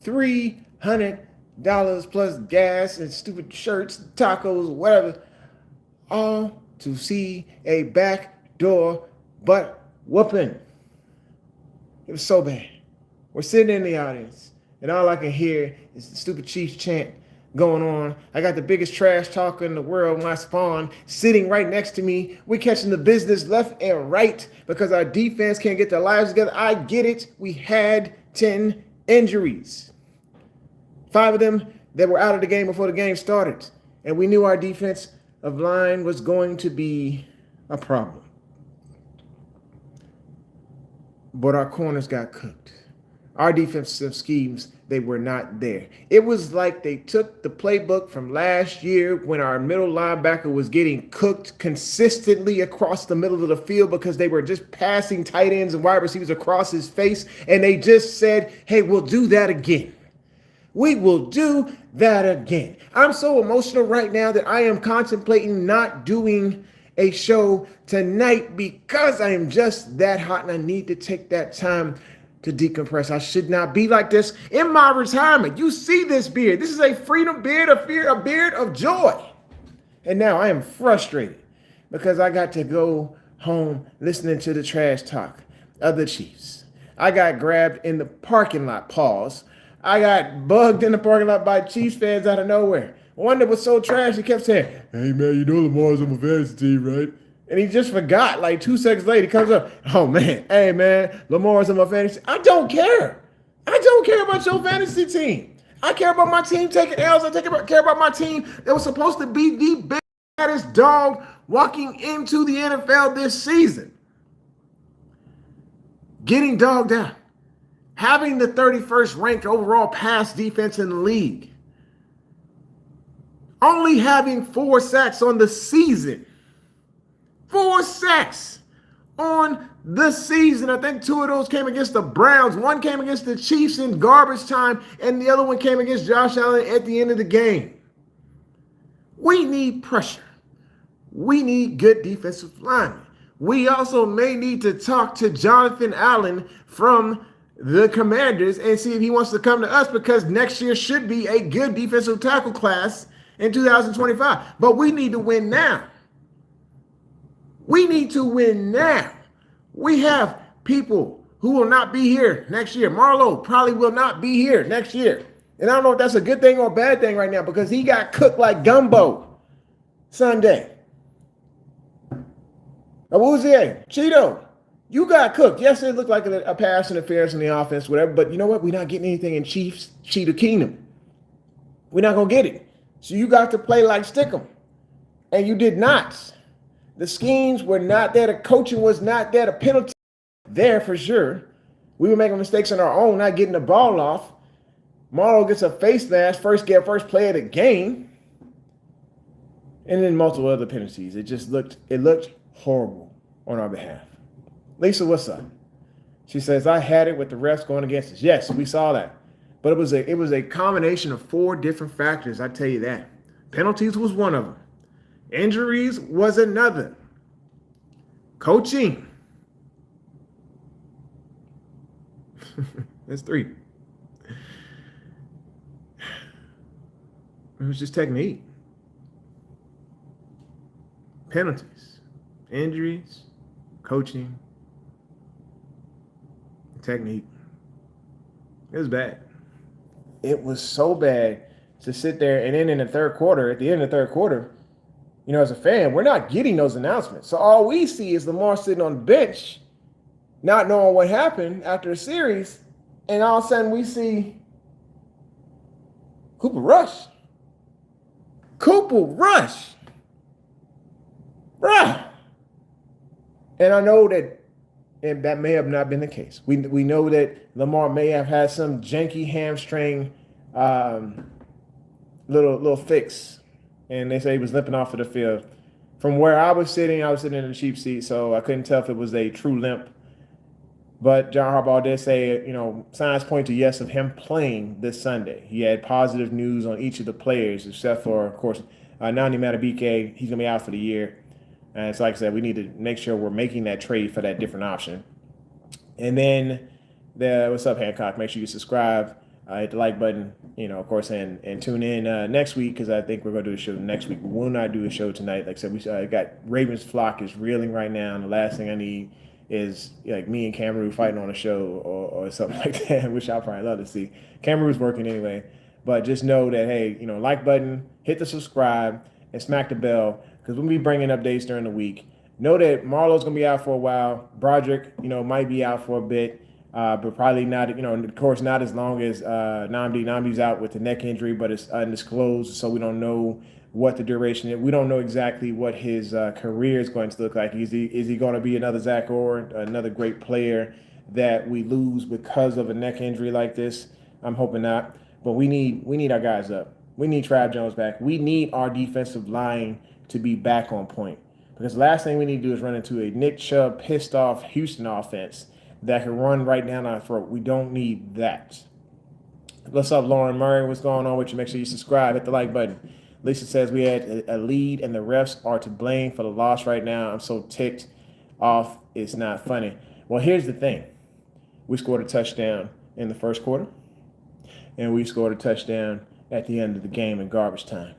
$300 plus gas and stupid shirts, tacos, whatever, all to see a backdoor butt whooping. It was so bad. We're sitting in the audience, and all I can hear is the stupid Chiefs chant going on. I got the biggest trash talker in the world, my spawn, sitting right next to me. We're catching the business left and right because our defense can't get their lives together. I get it. We had 10 injuries. 5 of them that were out of the game before the game started. And we knew our defensive line was going to be a problem. But our corners got cooked. Our defensive schemes, they were not there. It was like they took the playbook from last year when our middle linebacker was getting cooked consistently across the middle of the field because they were just passing tight ends and wide receivers across his face. And they just said, hey, we'll do that again. We will do that again. I'm so emotional right now that I am contemplating not doing a show tonight because I am just that hot and I need to take that time to decompress. I should not be like this in my retirement. You see this beard. This is a freedom beard, a beard of joy. And now I am frustrated because I got to go home listening to the trash talk of the Chiefs. I got grabbed in the parking lot, pause. I got bugged in the parking lot by Chiefs fans out of nowhere. One that was so trash, he kept saying, hey man, you know Lamar's on my fantasy team, right? And he just forgot, like 2 seconds later, he comes up, oh man, hey man, Lamar's on my fantasy. I don't care. I don't care about your fantasy team. I care about my team taking L's. Care about my team that was supposed to be the baddest dog walking into the NFL this season. Getting dogged out. Having the 31st ranked overall pass defense in the league. Only having 4 sacks on the season. 4 sacks on the season. I think 2 of those came against the Browns. 1 came against the Chiefs in garbage time, and the other one came against Josh Allen at the end of the game. We need pressure. We need good defensive linemen. We also may need to talk to Jonathan Allen from the Commanders and see if he wants to come to us because next year should be a good defensive tackle class in 2025. But we need to win now. We need to win now. We have people who will not be here next year. Marlowe probably will not be here next year. And I don't know if that's a good thing or a bad thing right now because he got cooked like gumbo Sunday. Awuzie, Cheeto, you got cooked. Yes, it looked like a pass interference in the offense, whatever. But you know what? We're not getting anything in Chiefs Cheetah Kingdom. We're not going to get it. So you got to play like Stickum. And you did not. The schemes were not there. The coaching was not there. The penalty there for sure. We were making mistakes on our own, not getting the ball off. Marlowe gets a face mask, first play of the game. And then multiple other penalties. It looked horrible on our behalf. Lisa, what's up? She says, I had it with the refs going against us. Yes, we saw that. But it was a combination of 4 different factors, I tell you that. Penalties was one of them. Injuries was another. Coaching. That's 3. It was just technique. Penalties. Injuries. Coaching. Technique. It was bad. It was so bad to sit there and then in the third quarter, at the end of the third quarter, you know, as a fan, we're not getting those announcements. So all we see is Lamar sitting on the bench, not knowing what happened after the series, and all of a sudden we see Cooper Rush. Cooper Rush. Bruh. And I know that may have not been the case. We know that Lamar may have had some janky hamstring little fix, and they say he was limping off of the field. From where I was sitting in the cheap seat, so I couldn't tell if it was a true limp. But John Harbaugh did say, you know, signs point to yes of him playing this Sunday. He had positive news on each of the players, except for, of course, Nani Matabike. He's going to be out for the year. And so, like I said, we need to make sure we're making that trade for that different option. And then, what's up, Hancock? Make sure you subscribe. hit the like button, of course, and tune in next week because I think we're going to do a show next week. We will not do a show tonight. Like I said, we got Ravens flock is reeling right now, and the last thing I need is like me and Cameroon fighting on a show or something like that, which I'll probably love to see. Cameroon's working anyway, but just know that, hey, like button, hit the subscribe, and smack the bell because we'll be bringing updates during the week. Know that Marlowe's going to be out for a while. Broderick, might be out for a bit. But probably not, of course, not as long as Nnamdi. Nnamdi's out with the neck injury, but it's undisclosed, so we don't know what the duration is. We don't know exactly what his career is going to look like. Is he going to be another Zach Orr, another great player that we lose because of a neck injury like this? I'm hoping not. But we need our guys up. We need Trav Jones back. We need our defensive line to be back on point. Because the last thing we need to do is run into a Nick Chubb pissed off Houston offense that can run right down our throat. We don't need that. What's up, Lauren Murray? What's going on with you? Make sure you subscribe. Hit the like button. Lisa says we had a lead and the refs are to blame for the loss right now. I'm so ticked off. It's not funny. Well, here's the thing. We scored a touchdown in the first quarter, and we scored a touchdown at the end of the game in garbage time.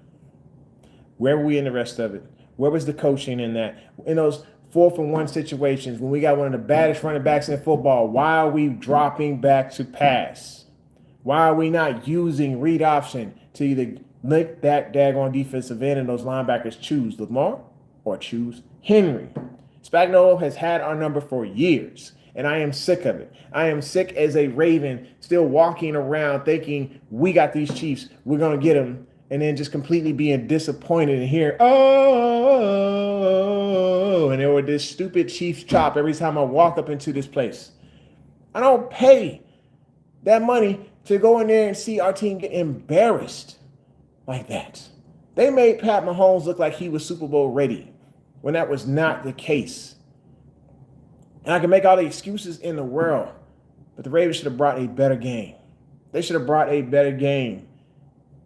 Where were we in the rest of it? Where was the coaching in that? In those 4-for-1 situations, when we got one of the baddest running backs in football, why are we dropping back to pass? Why are we not using read option to either link that daggone defensive end and those linebackers choose Lamar or choose Henry? Spagnuolo has had our number for years, and I am sick of it. I am sick as a Raven still walking around thinking we got these Chiefs, we're going to get them, and then just completely being disappointed and hearing, and there were this stupid Chiefs chop every time I walk up into this place. I don't pay that money to go in there and see our team get embarrassed like that. They made Pat Mahomes look like he was Super Bowl ready when that was not the case. And I can make all the excuses in the world, but the Ravens should have brought a better game. They should have brought a better game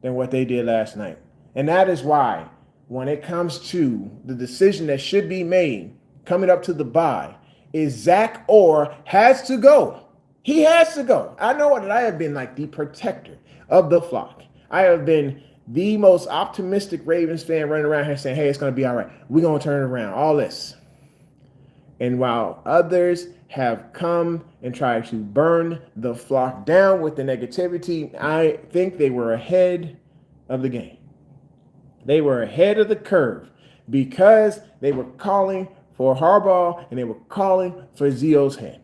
than what they did last night. And that is why when it comes to the decision that should be made coming up to the bye is Zach Orr has to go. He has to go. I know that I have been like the protector of the flock. I have been the most optimistic Ravens fan running around here saying, hey, it's going to be all right. We're going to turn it around. All this. And while others have come and tried to burn the flock down with the negativity, I think they were ahead of the game. They were ahead of the curve because they were calling for Harbaugh and they were calling for Zio's head.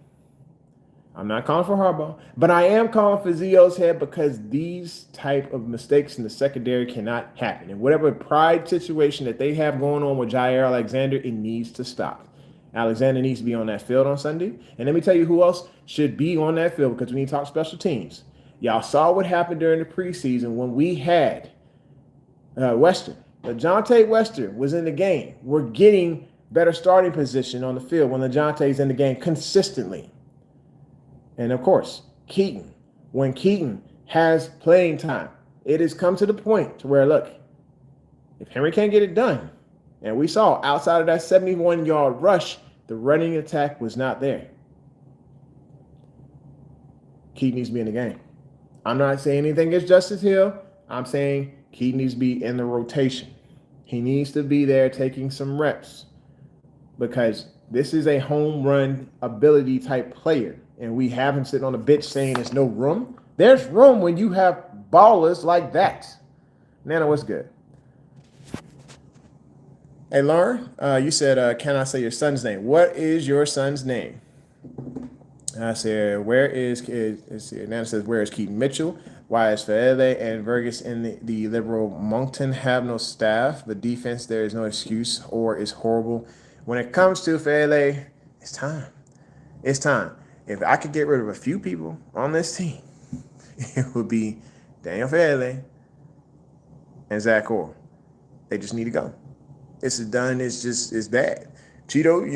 I'm not calling for Harbaugh, but I am calling for Zio's head because these type of mistakes in the secondary cannot happen. And whatever pride situation that they have going on with Jair Alexander, it needs to stop. Alexander needs to be on that field on Sunday. And let me tell you who else should be on that field because we need to talk special teams. Y'all saw what happened during the preseason when we had Western. LeJohntay Western was in the game. We're getting better starting position on the field when LeJohntay's in the game consistently. And of course, Keaton. When Keaton has playing time, it has come to the point to where, look, if Henry can't get it done, and we saw outside of that 71-yard rush, the running attack was not there. Keaton needs to be in the game. I'm not saying anything against Justice Hill. I'm saying Keaton needs to be in the rotation. He needs to be there taking some reps because this is a home run ability type player. And we have him sitting on the bench saying there's no room. There's room when you have ballers like that. Nana, what's good? Hey, Lauren, you said, can I say your son's name? What is your son's name? I said, where is, Nana says, where is Keaton Mitchell? Why is Fele and Vergas in the liberal Moncton have no staff? The defense, there is no excuse or is horrible. When it comes to Fele, it's time. It's time. If I could get rid of a few people on this team, it would be Daniel Fele and Zach Orr. They just need to go. It's done. It's bad. Cheeto,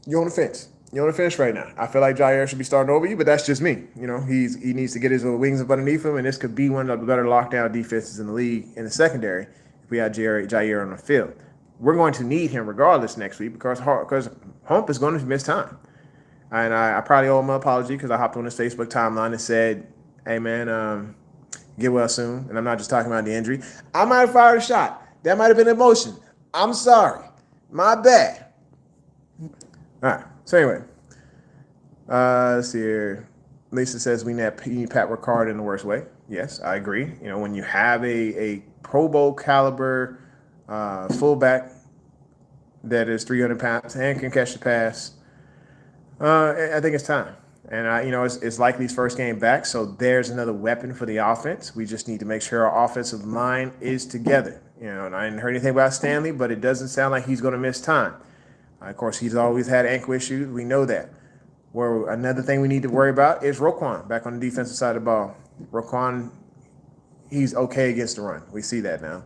you're on the fence. You're on the fence right now. I feel like Jair should be starting over you, but that's just me. He needs to get his little wings up underneath him, and this could be one of the better lockdown defenses in the league in the secondary if we had Jair on the field. We're going to need him regardless next week because Hump is going to miss time. And I probably owe him an apology because I hopped on his Facebook timeline and said Hey, man, get well soon. And I'm not just talking about the injury. I might have fired a shot. That might have been emotion. I'm sorry. My bad. All right. So anyway, let's see here. Lisa says we need Pat Ricard in the worst way. Yes, I agree. You know, when you have a Pro Bowl caliber fullback that is 300 pounds and can catch the pass, I think it's time. And it's likely his first game back, so there's another weapon for the offense. We just need to make sure our offensive line is together. You know, and I didn't hear anything about Stanley, but it doesn't sound like he's going to miss time. Of course, he's always had ankle issues. We know that. Where another thing we need to worry about is Roquan back on the defensive side of the ball. Roquan, he's okay against the run. We see that now.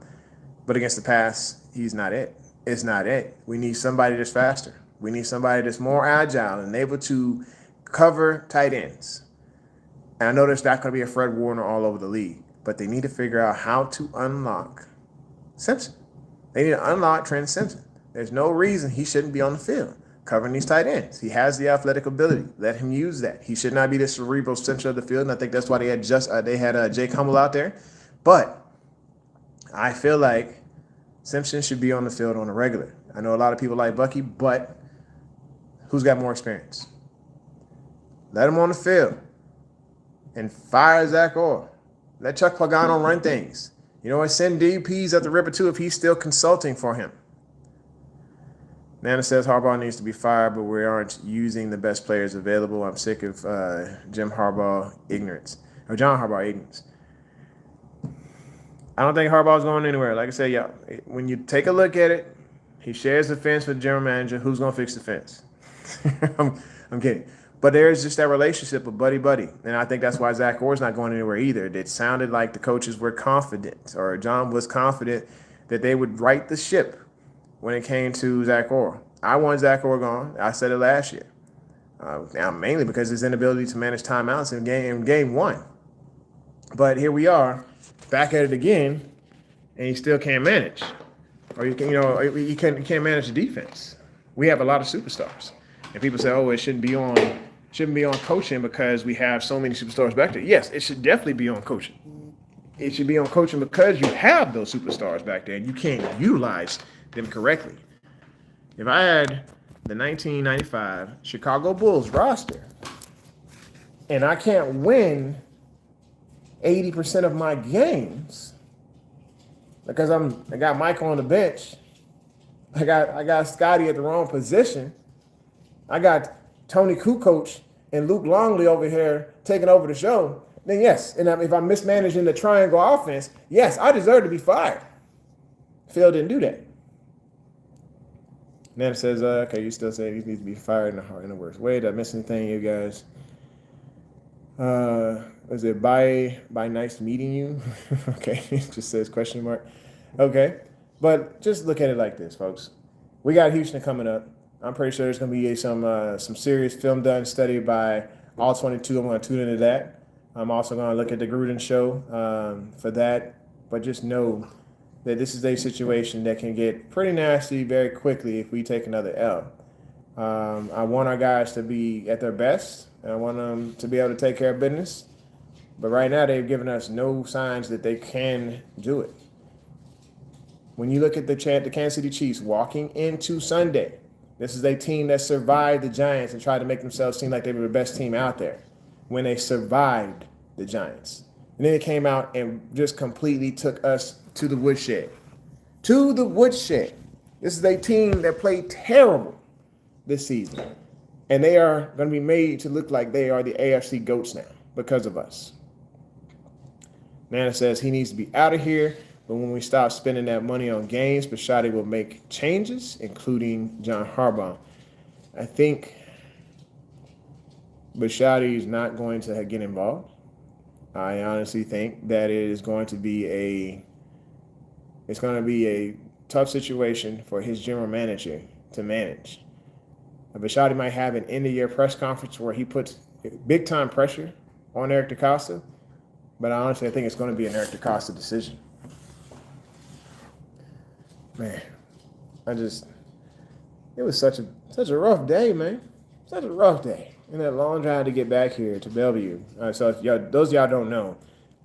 But against the pass, he's not it. It's not it. We need somebody that's faster. We need somebody that's more agile and able to cover tight ends. And I know there's not going to be a Fred Warner all over the league, but they need to figure out how to unlock Simpson. They need to unlock Trent Simpson. There's no reason he shouldn't be on the field covering these tight ends. He has the athletic ability. Let him use that. He should not be the cerebral center of the field, and I think that's why they had Jake Hummel out there. But I feel like Simpson should be on the field on a regular. I know a lot of people like Bucky, but who's got more experience? Let him on the field and fire Zach Orr. Let Chuck Pagano run things. You know what? Send DPs at the ripper too if he's still consulting for him. Nana says Harbaugh needs to be fired, but we aren't using the best players available. I'm sick of John Harbaugh ignorance. I don't think Harbaugh's going anywhere. Like I said, yeah, when you take a look at it, he shares the fence with the general manager. Who's going to fix the fence? I'm kidding. But there's just that relationship of buddy-buddy. And I think that's why Zach Orr's not going anywhere either. It sounded like the coaches were confident, or John was confident that they would right the ship when it came to Zach Orr. I want Zach Orr gone. I said it last year. Now, mainly because his inability to manage timeouts in game one. But here we are, back at it again, and he still can't manage. Or you can't manage the defense. We have a lot of superstars. And people say, oh, it shouldn't be on coaching because we have so many superstars back there. Yes, it should definitely be on coaching. It should be on coaching because you have those superstars back there and you can't utilize them correctly. If I had the 1995 Chicago Bulls roster and I can't win 80% of my games because I got Michael on the bench, I got Scotty at the wrong position, I got Tony Kukoc and Luke Longley over here taking over the show, then yes. And if I'm mismanaging the triangle offense, yes, I deserve to be fired. Phil didn't do that. Nana says, okay, you still say he needs to be fired in the worst way. Did I miss anything, you guys? Is it bye nice meeting you? Okay, it just says question mark. Okay, but just look at it like this, folks. We got Houston coming up. I'm pretty sure there's going to be some serious film done, studied by All 22. I'm going to tune into that. I'm also going to look at the Gruden show for that. But just know that this is a situation that can get pretty nasty very quickly if we take another L. I want our guys to be at their best, and I want them to be able to take care of business. But right now, they've given us no signs that they can do it. When you look at the Kansas City Chiefs walking into Sunday, this is a team that survived the Giants and tried to make themselves seem like they were the best team out there when they survived the Giants. And then they came out and just completely took us to the woodshed. To the woodshed. This is a team that played terrible this season. And they are going to be made to look like they are the AFC GOATs now because of us. Nana says he needs to be out of here. But when we stop spending that money on games, Bisciotti will make changes, including John Harbaugh. I think Bisciotti is not going to get involved. I honestly think that it is going to be a tough situation for his general manager to manage. Bisciotti might have an end-of-year press conference where he puts big-time pressure on Eric DeCosta, but honestly, I think it's going to be an Eric DeCosta decision. Man, it was such a rough day, man. Such a rough day. and that long drive to get back here to Bellevue. So if y'all, those of y'all don't know,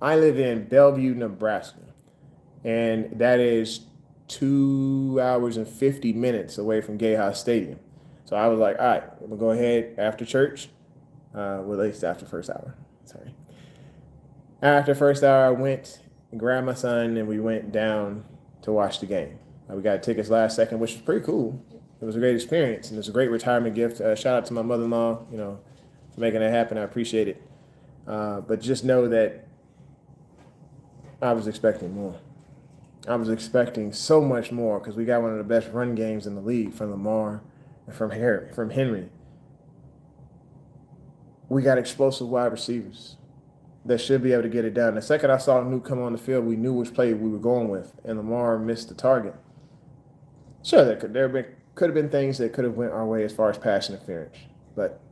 I live in Bellevue, Nebraska, and that is 2 hours and 50 minutes away from Gayhouse Stadium. So I was like, all right, I'm gonna go ahead after church. Well, at least after first hour. Sorry. After first hour, I went and grabbed my son, and we went down to watch the game. We got tickets last second, which was pretty cool. It was a great experience, and it's a great retirement gift. Shout out to my mother-in-law, for making that happen. I appreciate it. But just know that I was expecting more. I was expecting so much more because we got one of the best run games in the league from Lamar and from Henry. We got explosive wide receivers that should be able to get it done. The second I saw Nuke come on the field, we knew which play we were going with, and Lamar missed the target. Sure, could have been things that could have went our way as far as pass interference, but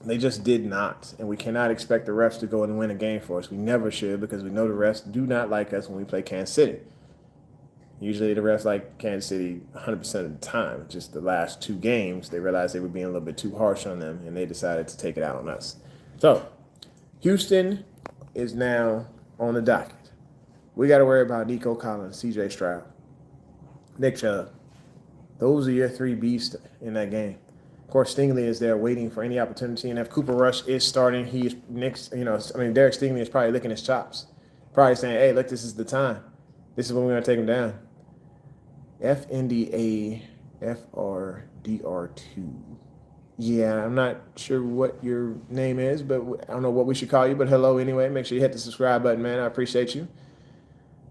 they just did not, and we cannot expect the refs to go and win a game for us. We never should, because we know the refs do not like us when we play Kansas City. Usually the refs like Kansas City 100% of the time. Just the last 2 games, they realized they were being a little bit too harsh on them, and they decided to take it out on us. So, Houston is now on the docket. We got to worry about Nico Collins, C.J. Stroud, Nick Chubb. Those are your 3 beasts in that game. Of course, Stingley is there waiting for any opportunity, and if Cooper Rush is starting, he's next. Derek Stingley is probably licking his chops, probably saying, "Hey, look, this is the time. This is when we're gonna take him down." FNDAFRDR2. Yeah, I'm not sure what your name is, but I don't know what we should call you, but hello anyway. Make sure you hit the subscribe button, man. I appreciate you.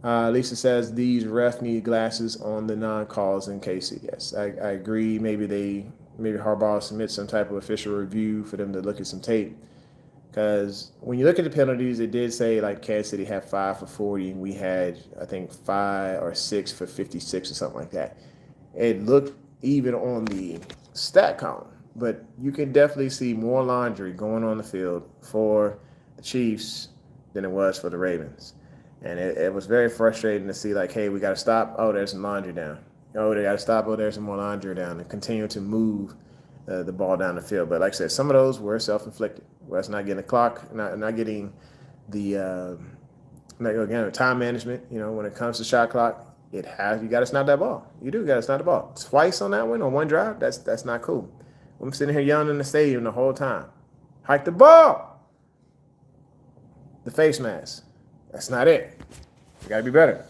Lisa says these ref need glasses on the non-calls in KC. Yes, I agree. Maybe Harbaugh submits some type of official review for them to look at some tape. Because when you look at the penalties, it did say like Kansas City had 5 for 40, and we had, I think, 5 or 6 for 56 or something like that. It looked even on the stat column, but you can definitely see more laundry going on the field for the Chiefs than it was for the Ravens. And it was very frustrating to see, like, hey, we got to stop. Oh, there's some laundry down. Oh, they got to stop. Oh, there's some more laundry down, and continue to move the ball down the field. But like I said, some of those were self-inflicted. Where it's not getting the clock, not getting the time management. When it comes to shot clock, you got to snap that ball. You do got to snap the ball twice on that one on one drive. That's not cool. I'm sitting here yelling in the stadium the whole time. Hike the ball. The face mask. That's not it. You got to be better.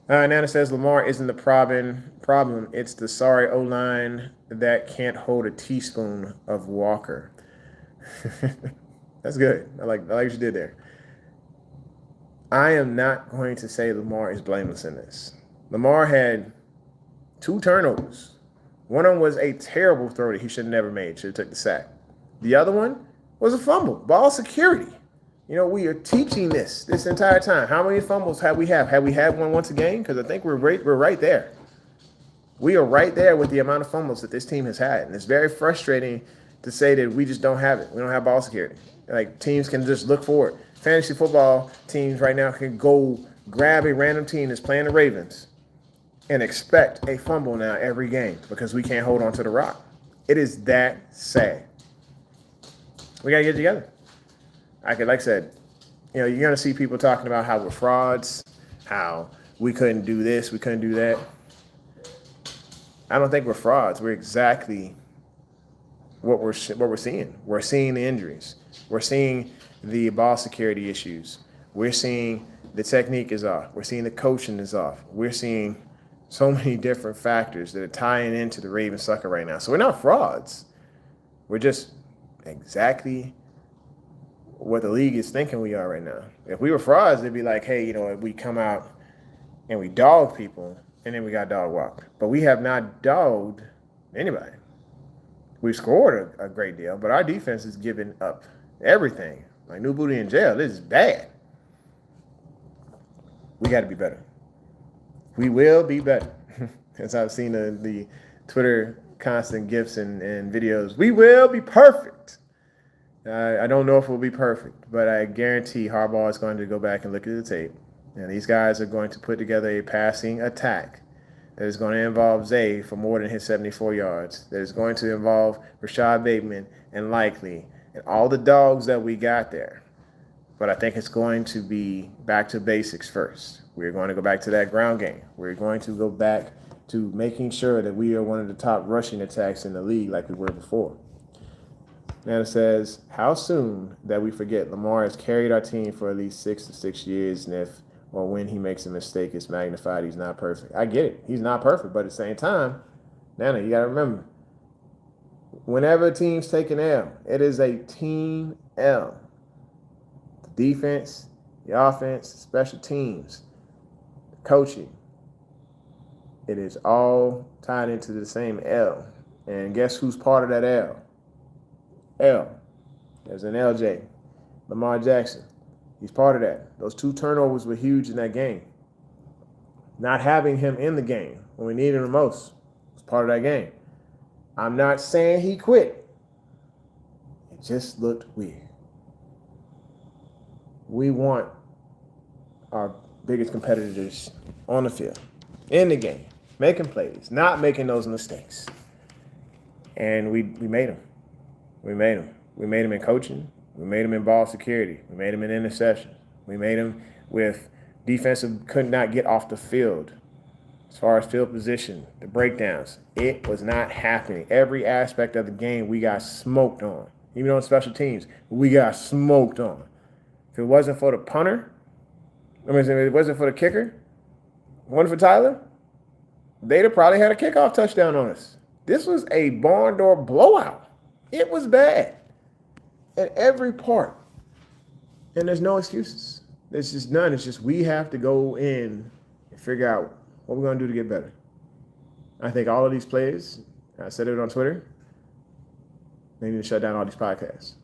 Nana says Lamar isn't the problem. It's the sorry O-line that can't hold a teaspoon of Walker. That's good. I like what you did there. I am not going to say Lamar is blameless in this. Lamar had 2 turnovers. One of them was a terrible throw that he should have never made. Should have took the sack. The other one was a fumble. Ball security. We are teaching this entire time. How many fumbles have we had? Have we had one once a game? Because I think we're right there. We are right there with the amount of fumbles that this team has had. And it's very frustrating to say that we just don't have it. We don't have ball security. Like, teams can just look for it. Fantasy football teams right now can go grab a random team that's playing the Ravens and expect a fumble now every game because we can't hold on to the rock. It is that sad. We got to get together. Like I said, you're going to see people talking about how we're frauds, how we couldn't do this, we couldn't do that. I don't think we're frauds. We're exactly what we're seeing. We're seeing the injuries. We're seeing the ball security issues. We're seeing the technique is off. We're seeing the coaching is off. We're seeing so many different factors that are tying into the Ravens sucker right now. So we're not frauds. We're just exactly what the league is thinking we are right now. If we were frauds, they'd be like, hey, we come out and we dog people, and then we got dog walked. But we have not dogged anybody. We've scored a great deal, but our defense is giving up everything. Like New Booty in jail, this is bad. We got to be better. We will be better. As I've seen the Twitter constant gifs and videos, we will be perfect. I don't know if we'll be perfect, but I guarantee Harbaugh is going to go back and look at the tape. And these guys are going to put together a passing attack that is going to involve Zay for more than his 74 yards, that is going to involve Rashad Bateman and Likely and all the dogs that we got there. But I think it's going to be back to basics first. We're going to go back to that ground game. We're going to go back to making sure that we are one of the top rushing attacks in the league like we were before. Now it says, how soon that we forget Lamar has carried our team for at least 6 to 6 years, and if or when he makes a mistake, it's magnified. He's not perfect. I get it. He's not perfect, but at the same time, Nana, you got to remember, whenever a team's taking L, it is a team L. The defense, the offense, the special teams, the coaching, it is all tied into the same L. And guess who's part of that L? L. There's an LJ. Lamar Jackson. He's part of that. Those 2 turnovers were huge in that game. Not having him in the game when we needed him most was part of that game. I'm not saying he quit. It just looked weird. We want our biggest competitors on the field, in the game, making plays, not making those mistakes. And we made them. We made them. We made them in coaching. We made them in ball security. We made them in interceptions. We made them with defensive could not get off the field. As far as field position, the breakdowns, it was not happening. Every aspect of the game we got smoked on. Even on special teams, we got smoked on. If it wasn't for the punter, if it wasn't for the kicker, it wasn't for Tyler, they'd have probably had a kickoff touchdown on us. This was a barn door blowout. It was bad at every part. And there's no excuses. There's just none. It's just we have to go in and figure out what we're going to do to get better. I think all of these players, I said it on Twitter, they need to shut down all these podcasts.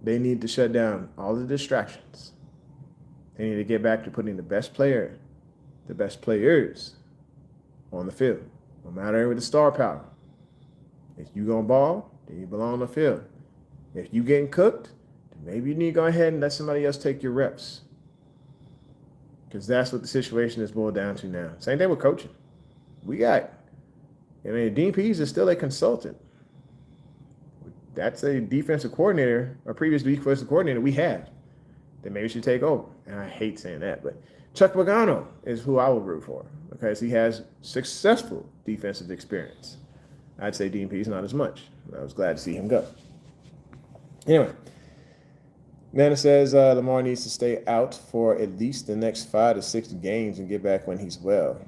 They need to shut down all the distractions. They need to get back to putting the best player, the best players on the field, no matter with the star power. If you gonna ball, then you belong on the field. If you getting cooked, then maybe you need to go ahead and let somebody else take your reps. Because that's what the situation is boiled down to now. Same thing with coaching. Dean Pease is still a consultant. That's a defensive coordinator, a previous defensive coordinator we had that maybe should take over. And I hate saying that, but Chuck Pagano is who I would root for because he has successful defensive experience. I'd say Dean Pease not as much. I was glad to see him go. Anyway, Nana says Lamar needs to stay out for at least the next 5 to 6 games and get back when he's well.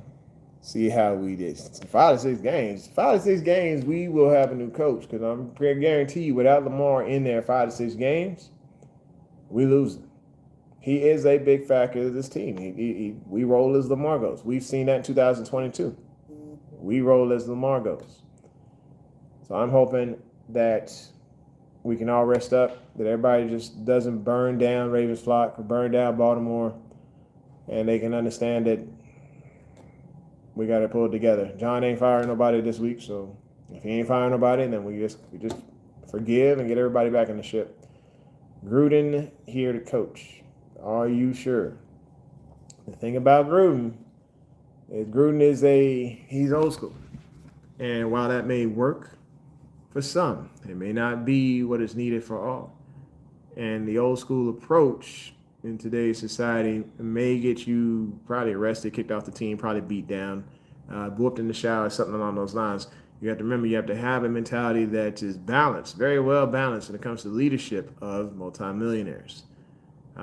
See how we did. 5 to 6 games. 5 to 6 games, we will have a new coach because I'm guarantee you without Lamar in there 5 to 6 games, we lose. He is a big factor of this team. We roll as Lamar goes. We've seen that in 2022. We roll as Lamar goes. So I'm hoping that we can all rest up, that everybody just doesn't burn down Ravens flock or burn down Baltimore, and they can understand that we got to pull it together. John ain't firing nobody this week, so if he ain't firing nobody, then we just forgive and get everybody back in the ship. Gruden here to coach. Are you sure? The thing about Gruden is he's old school. And while that may work for some, it may not be what is needed for all. And the old school approach in today's society may get you probably arrested, kicked off the team, probably beat down, whooped in the shower, something along those lines. You have to remember you have to have a mentality that is balanced, very well balanced when it comes to leadership of multimillionaires.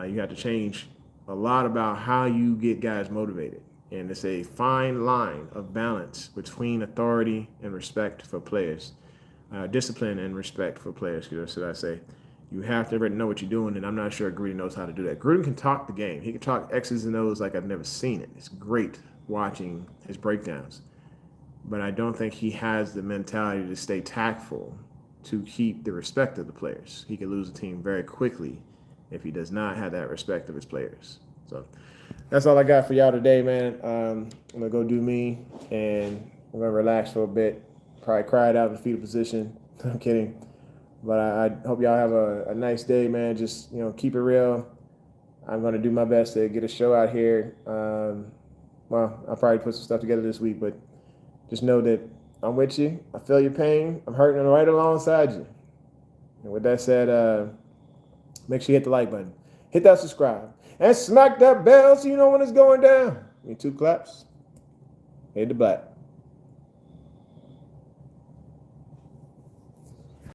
You have to change a lot about how you get guys motivated. And it's a fine line of balance between authority and respect for players, discipline and respect for players, should I say. You have to know what you're doing, and I'm not sure Gruden knows how to do that. Gruden can talk the game. He can talk X's and O's like I've never seen it. It's great watching his breakdowns. But I don't think he has the mentality to stay tactful to keep the respect of the players. He could lose a team very quickly if he does not have that respect of his players. So that's all I got for y'all today, man. I'm going to go do me, and I'm going to relax for a bit. Probably cry it out in the fetal position. I'm kidding. But I hope y'all have a nice day, man. Just, keep it real. I'm going to do my best to get a show out here Well, I'll probably put some stuff together this week, but just know that I'm with you. I feel your pain. I'm hurting right alongside you. And with that said, make sure you hit the like button, hit that subscribe, and smack that bell so you know when it's going down. Need 2 claps. Hit the black.